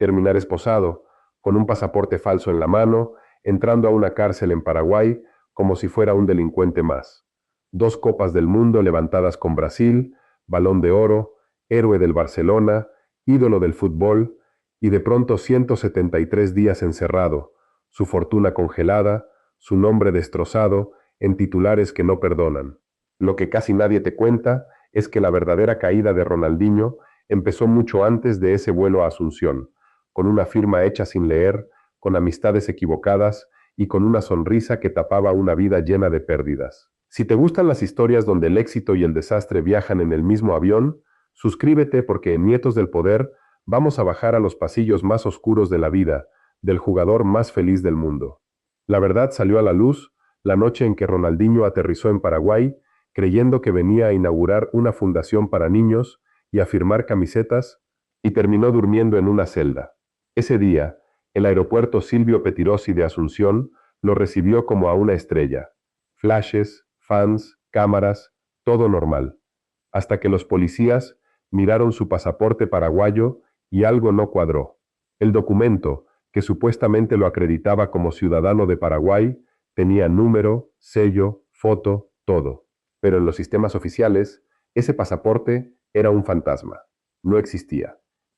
terminar esposado, con un pasaporte falso en la mano, entrando a una cárcel en Paraguay como si fuera un delincuente más. 2 copas del mundo levantadas con Brasil, Balón de Oro, héroe del Barcelona, ídolo del fútbol, y de pronto 173 días encerrado, su fortuna congelada, su nombre destrozado, en titulares que no perdonan. Lo que casi nadie te cuenta es que la verdadera caída de Ronaldinho empezó mucho antes de ese vuelo a Asunción, con una firma hecha sin leer, con amistades equivocadas y con una sonrisa que tapaba una vida llena de pérdidas. Si te gustan las historias donde el éxito y el desastre viajan en el mismo avión, suscríbete porque en Nietos del Poder vamos a bajar a los pasillos más oscuros de la vida, del jugador más feliz del mundo. La verdad salió a la luz la noche en que Ronaldinho aterrizó en Paraguay, creyendo que venía a inaugurar una fundación para niños y a firmar camisetas, y terminó durmiendo en una celda. Ese día, el aeropuerto Silvio Pettirossi de Asunción lo recibió como a una estrella. Flashes, fans, cámaras, todo normal. Hasta que los policías miraron su pasaporte paraguayo y algo no cuadró. El documento, que supuestamente lo acreditaba como ciudadano de Paraguay, tenía número, sello, foto, todo. Pero en los sistemas oficiales, ese pasaporte era un fantasma. No existía.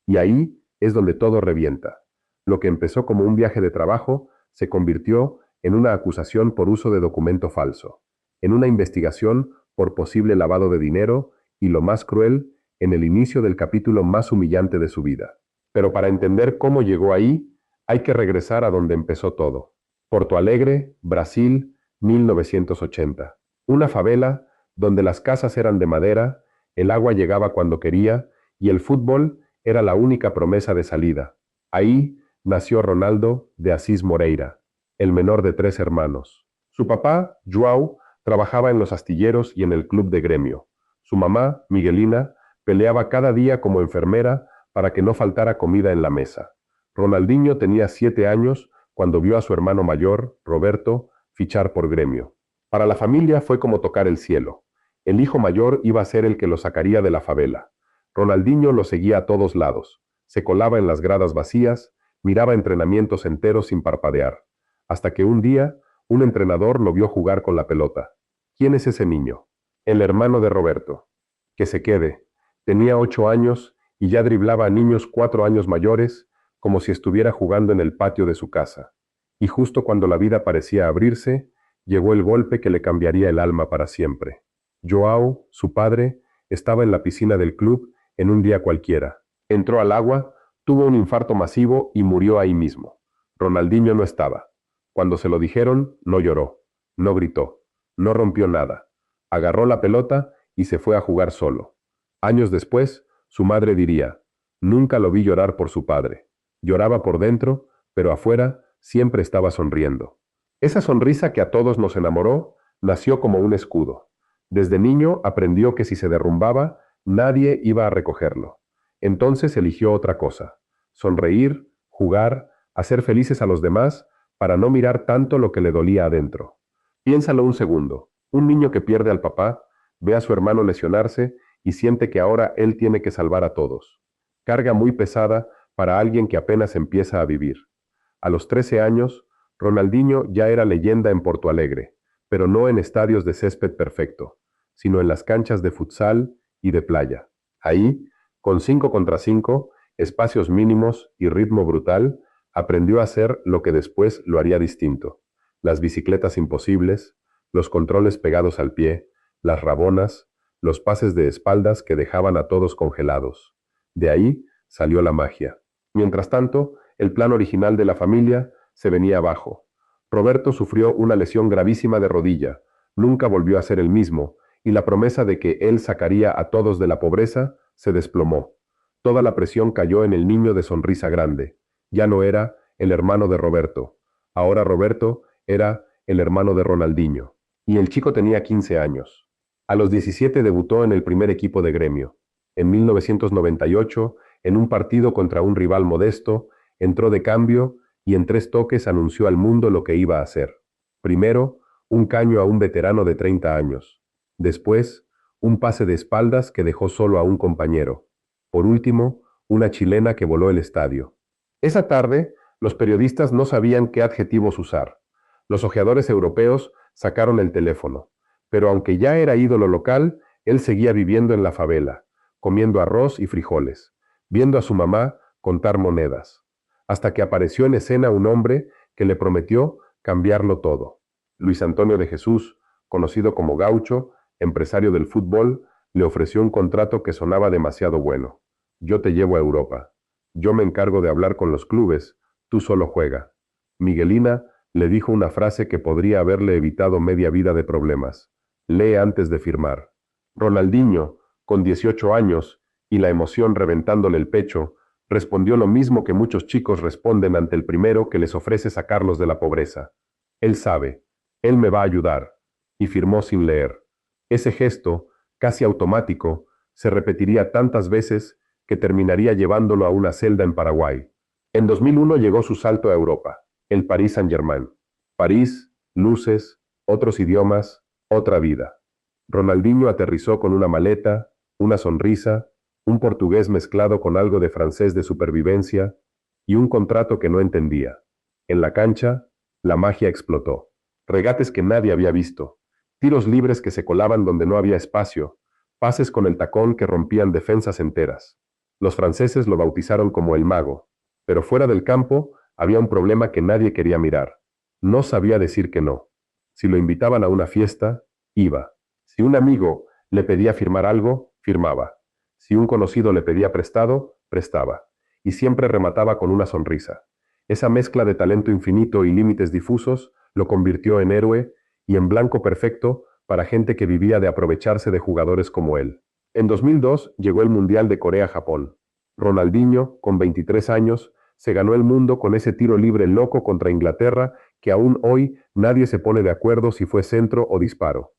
Y ahí es donde todo revienta. Lo que empezó como un viaje de trabajo se convirtió en una acusación por uso de documento falso, en una investigación por posible lavado de dinero y, lo más cruel, en el inicio del capítulo más humillante de su vida. Pero para entender cómo llegó ahí, hay que regresar a donde empezó todo. Porto Alegre, Brasil, 1980. Una favela donde las casas eran de madera, el agua llegaba cuando quería y el fútbol era la única promesa de salida. Ahí nació Ronaldo de Assis Moreira, el menor de 3 hermanos. Su papá, João, trabajaba en los astilleros y en el club de Gremio. Su mamá, Miguelina, peleaba cada día como enfermera para que no faltara comida en la mesa. Ronaldinho tenía 7 años cuando vio a su hermano mayor, Roberto, fichar por Gremio. Para la familia fue como tocar el cielo. El hijo mayor iba a ser el que lo sacaría de la favela. Ronaldinho lo seguía a todos lados. Se colaba en las gradas vacías, miraba entrenamientos enteros sin parpadear. Hasta que un día, un entrenador lo vio jugar con la pelota. ¿Quién es ese niño? El hermano de Roberto. Que se quede. Tenía 8 años y ya driblaba a niños 4 años mayores, como si estuviera jugando en el patio de su casa. Y justo cuando la vida parecía abrirse, llegó el golpe que le cambiaría el alma para siempre. João, su padre, estaba en la piscina del club en un día cualquiera. Entró al agua, tuvo un infarto masivo y murió ahí mismo. Ronaldinho no estaba. Cuando se lo dijeron, no lloró, no gritó, no rompió nada. Agarró la pelota y se fue a jugar solo. Años después, su madre diría, nunca lo vi llorar por su padre. Lloraba por dentro, pero afuera siempre estaba sonriendo. Esa sonrisa que a todos nos enamoró nació como un escudo. Desde niño aprendió que si se derrumbaba, nadie iba a recogerlo. Entonces eligió otra cosa: sonreír, jugar, hacer felices a los demás para no mirar tanto lo que le dolía adentro. Piénsalo un segundo. Un niño que pierde al papá, ve a su hermano lesionarse y siente que ahora él tiene que salvar a todos. Carga muy pesada para alguien que apenas empieza a vivir. A los 13 años, Ronaldinho ya era leyenda en Porto Alegre, pero no en estadios de césped perfecto, sino en las canchas de futsal y de playa. Ahí, con 5 contra 5, espacios mínimos y ritmo brutal, aprendió a hacer lo que después lo haría distinto: las bicicletas imposibles, los controles pegados al pie, las rabonas, los pases de espaldas que dejaban a todos congelados. De ahí salió la magia. Mientras tanto, el plan original de la familia se venía abajo. Roberto sufrió una lesión gravísima de rodilla, nunca volvió a ser el mismo, y la promesa de que él sacaría a todos de la pobreza se desplomó. Toda la presión cayó en el niño de sonrisa grande. Ya no era el hermano de Roberto. Ahora Roberto era el hermano de Ronaldinho. Y el chico tenía 15 años. A los 17 debutó en el primer equipo de Gremio. En 1998, en un partido contra un rival modesto, entró de cambio y en 3 toques anunció al mundo lo que iba a hacer. Primero, un caño a un veterano de 30 años. Después, un pase de espaldas que dejó solo a un compañero. Por último, una chilena que voló el estadio. Esa tarde, los periodistas no sabían qué adjetivos usar. Los ojeadores europeos sacaron el teléfono, pero aunque ya era ídolo local, él seguía viviendo en la favela, comiendo arroz y frijoles, viendo a su mamá contar monedas, hasta que apareció en escena un hombre que le prometió cambiarlo todo. Luis Antonio de Jesús, conocido como Gaucho, empresario del fútbol, le ofreció un contrato que sonaba demasiado bueno. Yo te llevo a Europa. Yo me encargo de hablar con los clubes, tú solo juega. Miguelina le dijo una frase que podría haberle evitado media vida de problemas. Lee antes de firmar. Ronaldinho, con 18 años, y la emoción reventándole el pecho, respondió lo mismo que muchos chicos responden ante el primero que les ofrece sacarlos de la pobreza. Él sabe, él me va a ayudar, y firmó sin leer. Ese gesto, casi automático, se repetiría tantas veces que terminaría llevándolo a una celda en Paraguay. En 2001 llegó su salto a Europa, el Paris Saint-Germain. París, luces, otros idiomas, otra vida. Ronaldinho aterrizó con una maleta, una sonrisa, un portugués mezclado con algo de francés de supervivencia y un contrato que no entendía. En la cancha, la magia explotó. Regates que nadie había visto, tiros libres que se colaban donde no había espacio, pases con el tacón que rompían defensas enteras. Los franceses lo bautizaron como el mago, pero fuera del campo había un problema que nadie quería mirar. No sabía decir que no. Si lo invitaban a una fiesta, iba. Si un amigo le pedía firmar algo, firmaba. Si un conocido le pedía prestado, prestaba. Y siempre remataba con una sonrisa. Esa mezcla de talento infinito y límites difusos lo convirtió en héroe y en blanco perfecto para gente que vivía de aprovecharse de jugadores como él. En 2002 llegó el Mundial de Corea-Japón. Ronaldinho, con 23 años, se ganó el mundo con ese tiro libre loco contra Inglaterra que aún hoy nadie se pone de acuerdo si fue centro o disparo.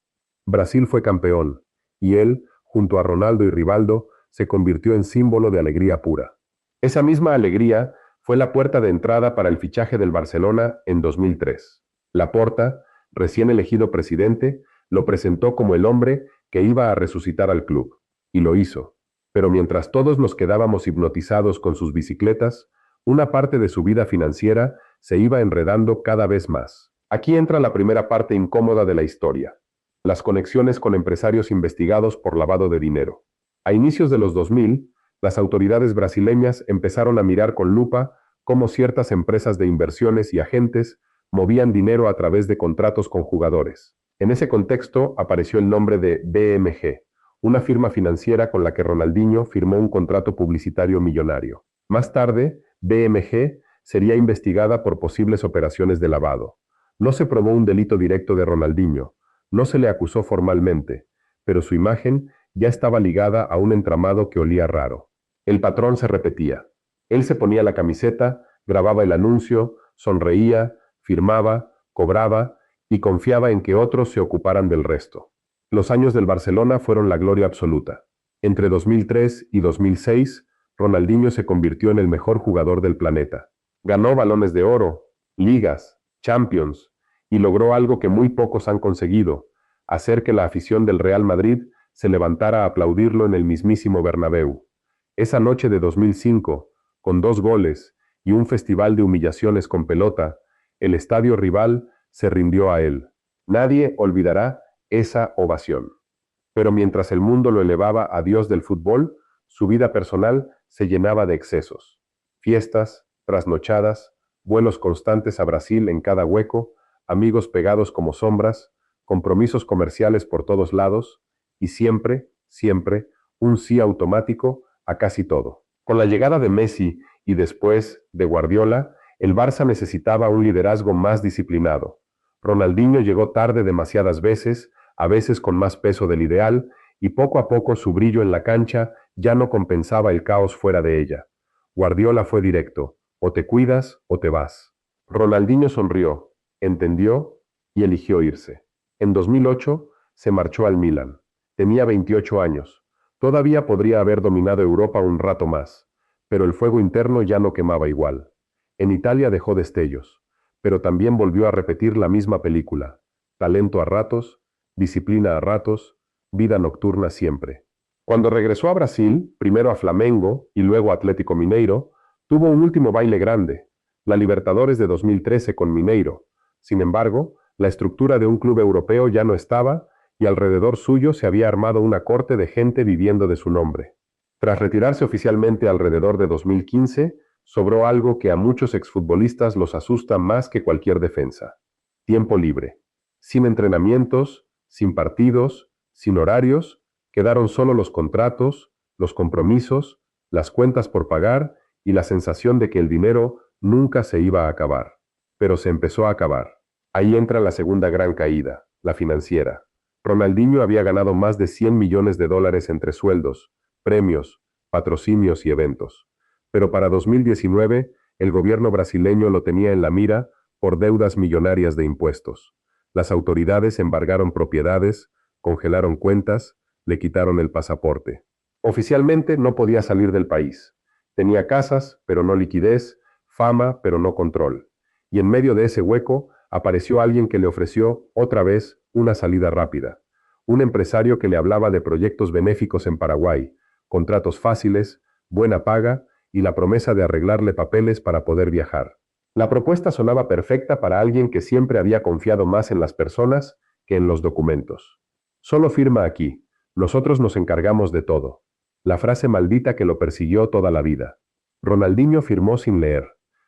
Brasil fue campeón, y él, junto a Ronaldo y Rivaldo, se convirtió en símbolo de alegría pura. Esa misma alegría fue la puerta de entrada para el fichaje del Barcelona en 2003. Laporta, recién elegido presidente, lo presentó como el hombre que iba a resucitar al club, y lo hizo. Pero mientras todos nos quedábamos hipnotizados con sus bicicletas, una parte de su vida financiera se iba enredando cada vez más. Aquí entra la primera parte incómoda de la historia: las conexiones con empresarios investigados por lavado de dinero. A inicios de los 2000, las autoridades brasileñas empezaron a mirar con lupa cómo ciertas empresas de inversiones y agentes movían dinero a través de contratos con jugadores. En ese contexto apareció el nombre de BMG, una firma financiera con la que Ronaldinho firmó un contrato publicitario millonario. Más tarde, BMG sería investigada por posibles operaciones de lavado. No se probó un delito directo de Ronaldinho, no se le acusó formalmente, pero su imagen ya estaba ligada a un entramado que olía raro. El patrón se repetía. Él se ponía la camiseta, grababa el anuncio, sonreía, firmaba, cobraba y confiaba en que otros se ocuparan del resto. Los años del Barcelona fueron la gloria absoluta. Entre 2003 y 2006, Ronaldinho se convirtió en el mejor jugador del planeta. Ganó balones de oro, ligas, Champions, y logró algo que muy pocos han conseguido: hacer que la afición del Real Madrid se levantara a aplaudirlo en el mismísimo Bernabéu. Esa noche de 2005, con 2 goles y un festival de humillaciones con pelota, el estadio rival se rindió a él. Nadie olvidará esa ovación. Pero mientras el mundo lo elevaba a Dios del fútbol, su vida personal se llenaba de excesos. Fiestas, trasnochadas, vuelos constantes a Brasil en cada hueco, amigos pegados como sombras, compromisos comerciales por todos lados y siempre, siempre, un sí automático a casi todo. Con la llegada de Messi y después de Guardiola, el Barça necesitaba un liderazgo más disciplinado. Ronaldinho llegó tarde demasiadas veces, a veces con más peso del ideal, y poco a poco su brillo en la cancha ya no compensaba el caos fuera de ella. Guardiola fue directo: o te cuidas o te vas. Ronaldinho sonrió, entendió y eligió irse. En 2008 se marchó al Milan. Tenía 28 años. Todavía podría haber dominado Europa un rato más, pero el fuego interno ya no quemaba igual. En Italia dejó destellos, pero también volvió a repetir la misma película: talento a ratos, disciplina a ratos, vida nocturna siempre. Cuando regresó a Brasil, primero a Flamengo y luego a Atlético Mineiro, Tuvo un último baile grande, la Libertadores de 2013 con Mineiro. Sin embargo, la estructura de un club europeo ya no estaba y alrededor suyo se había armado una corte de gente viviendo de su nombre. Tras retirarse oficialmente alrededor de 2015, sobró algo que a muchos exfutbolistas los asusta más que cualquier defensa: tiempo libre. Sin entrenamientos, sin partidos, sin horarios, quedaron solo los contratos, los compromisos, las cuentas por pagar y la sensación de que el dinero nunca se iba a acabar. Pero se empezó a acabar. Ahí entra la segunda gran caída, la financiera. Ronaldinho había ganado más de 100 millones de dólares entre sueldos, premios, patrocinios y eventos. Pero para 2019, el gobierno brasileño lo tenía en la mira por deudas millonarias de impuestos. Las autoridades embargaron propiedades, congelaron cuentas, le quitaron el pasaporte. Oficialmente no podía salir del país. Tenía casas, pero no liquidez, fama, pero no control. Y en medio de ese hueco apareció alguien que le ofreció otra vez una salida rápida. Un empresario que le hablaba de proyectos benéficos en Paraguay, contratos fáciles, buena paga y la promesa de arreglarle papeles para poder viajar. La propuesta sonaba perfecta para alguien que siempre había confiado más en las personas que en los documentos. Solo firma aquí, nosotros nos encargamos de todo. La frase maldita que lo persiguió toda la vida. Ronaldinho firmó sin leer.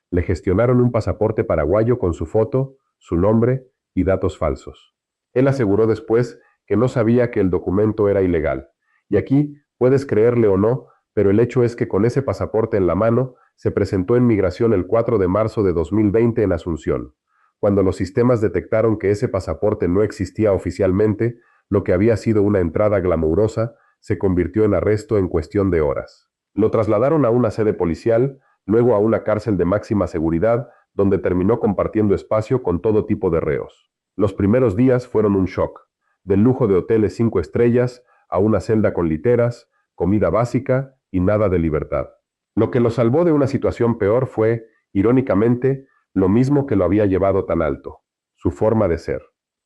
Le gestionaron un pasaporte paraguayo con su foto, su nombre y datos falsos. Él aseguró después que no sabía que el documento era ilegal. Y aquí, puedes creerle o no, pero el hecho es que con ese pasaporte en la mano, se presentó en migración el 4 de marzo de 2020 en Asunción. Cuando los sistemas detectaron que ese pasaporte no existía oficialmente, lo que había sido una entrada glamurosa se convirtió en arresto en cuestión de horas. Lo trasladaron a una sede policial, luego a una cárcel de máxima seguridad, donde terminó compartiendo espacio con todo tipo de reos. Los primeros días fueron un shock, del lujo de hoteles 5 estrellas a una celda con literas, comida básica y nada de libertad. Lo que lo salvó de una situación peor fue, irónicamente, lo mismo que lo había llevado tan alto: su forma de ser.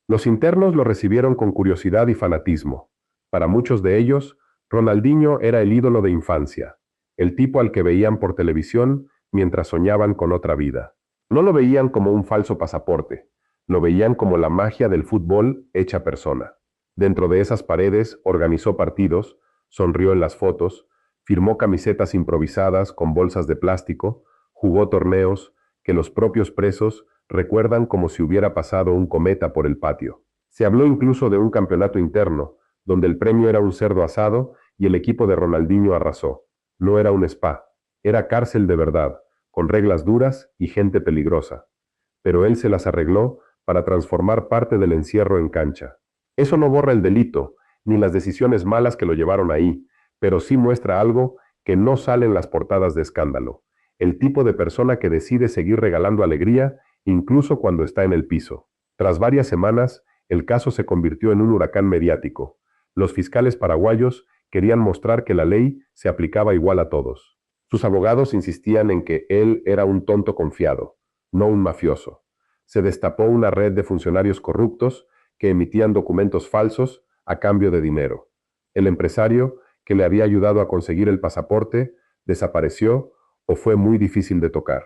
Los internos lo recibieron con curiosidad y fanatismo. Para muchos de ellos, Ronaldinho era el ídolo de infancia, el tipo al que veían por televisión mientras soñaban con otra vida. No lo veían como un falso pasaporte, lo veían como la magia del fútbol hecha persona. Dentro de esas paredes organizó partidos, sonrió en las fotos, firmó camisetas improvisadas con bolsas de plástico, jugó torneos que los propios presos recuerdan como si hubiera pasado un cometa por el patio. Se habló incluso de un campeonato interno, donde el premio era un cerdo asado y el equipo de Ronaldinho arrasó. No era un spa, era cárcel de verdad, con reglas duras y gente peligrosa. Pero él se las arregló para transformar parte del encierro en cancha. Eso no borra el delito, ni las decisiones malas que lo llevaron ahí, pero sí muestra algo que no sale en las portadas de escándalo: el tipo de persona que decide seguir regalando alegría incluso cuando está en el piso. Tras varias semanas, el caso se convirtió en un huracán mediático. Los fiscales paraguayos querían mostrar que la ley se aplicaba igual a todos. Sus abogados insistían en que él era un tonto confiado, no un mafioso. Se destapó una red de funcionarios corruptos que emitían documentos falsos a cambio de dinero. El empresario, que le había ayudado a conseguir el pasaporte, desapareció o fue muy difícil de tocar.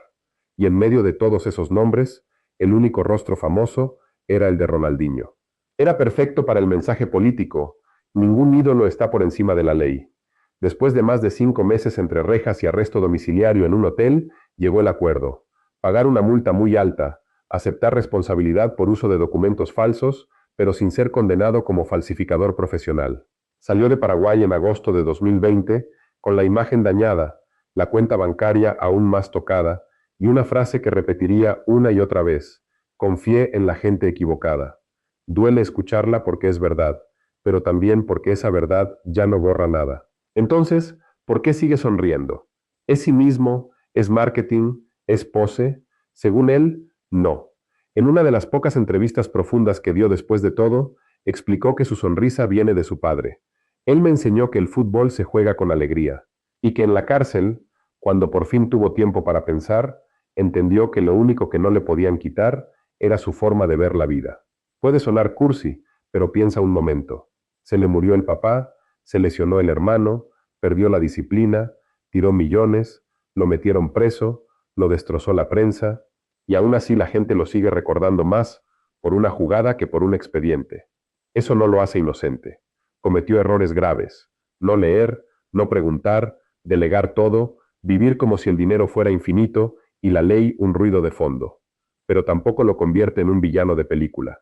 Y en medio de todos esos nombres, el único rostro famoso era el de Ronaldinho. Era perfecto para el mensaje político: ningún ídolo está por encima de la ley. Después de más de 5 meses entre rejas y arresto domiciliario en un hotel, llegó el acuerdo: pagar una multa muy alta, aceptar responsabilidad por uso de documentos falsos, pero sin ser condenado como falsificador profesional. Salió de Paraguay en agosto de 2020 con la imagen dañada, la cuenta bancaria aún más tocada y una frase que repetiría una y otra vez: confié en la gente equivocada. Duele escucharla porque es verdad, pero también porque esa verdad ya no borra nada. Entonces, ¿por qué sigue sonriendo? ¿Es cinismo? ¿Es marketing? ¿Es pose? Según él, no. En una de las pocas entrevistas profundas que dio después de todo, explicó que su sonrisa viene de su padre. Él me enseñó que el fútbol se juega con alegría, y que en la cárcel, cuando por fin tuvo tiempo para pensar, entendió que lo único que no le podían quitar era su forma de ver la vida. Puede sonar cursi, pero piensa un momento. Se le murió el papá, se lesionó el hermano, perdió la disciplina, tiró millones, Lo metieron preso, lo destrozó la prensa, y aún así la gente lo sigue recordando más por una jugada que por un expediente. Eso no lo hace inocente. Cometió errores graves. No leer, no preguntar, delegar todo, vivir como si el dinero fuera infinito y la ley un ruido de fondo. Pero tampoco lo convierte en un villano de película.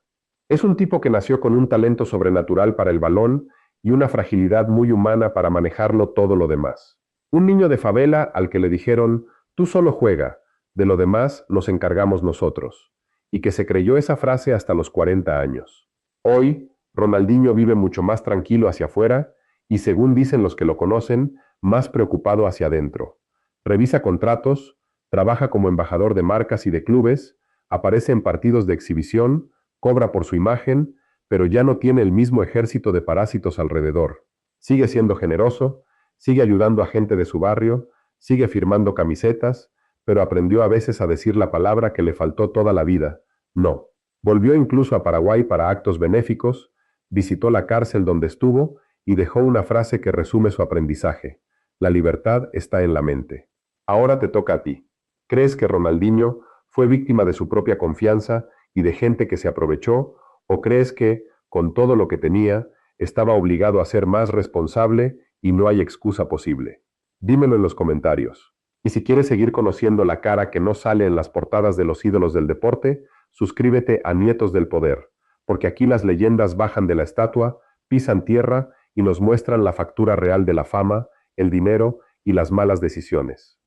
Es un tipo que nació con un talento sobrenatural para el balón y una fragilidad muy humana para manejarlo todo lo demás. Un niño de favela al que le dijeron, tú solo juega, de lo demás nos encargamos nosotros, y que se creyó esa frase hasta los 40 años. Hoy, Ronaldinho vive mucho más tranquilo hacia afuera y, según dicen los que lo conocen, más preocupado hacia adentro. Revisa contratos, trabaja como embajador de marcas y de clubes, aparece en partidos de exhibición, cobra por su imagen, pero ya no tiene el mismo ejército de parásitos alrededor. Sigue siendo generoso, sigue ayudando a gente de su barrio, sigue firmando camisetas, pero aprendió a veces a decir la palabra que le faltó toda la vida, no. Volvió incluso a Paraguay para actos benéficos, visitó la cárcel donde estuvo y dejó una frase que resume su aprendizaje. La libertad está en la mente. Ahora te toca a ti. ¿Crees que Ronaldinho fue víctima de su propia confianza y de gente que se aprovechó, o crees que, con todo lo que tenía, estaba obligado a ser más responsable y no hay excusa posible? Dímelo en los comentarios. Y si quieres seguir conociendo la cara que no sale en las portadas de los ídolos del deporte, suscríbete a Nietos del Poder, porque aquí las leyendas bajan de la estatua, pisan tierra y nos muestran la factura real de la fama, el dinero y las malas decisiones.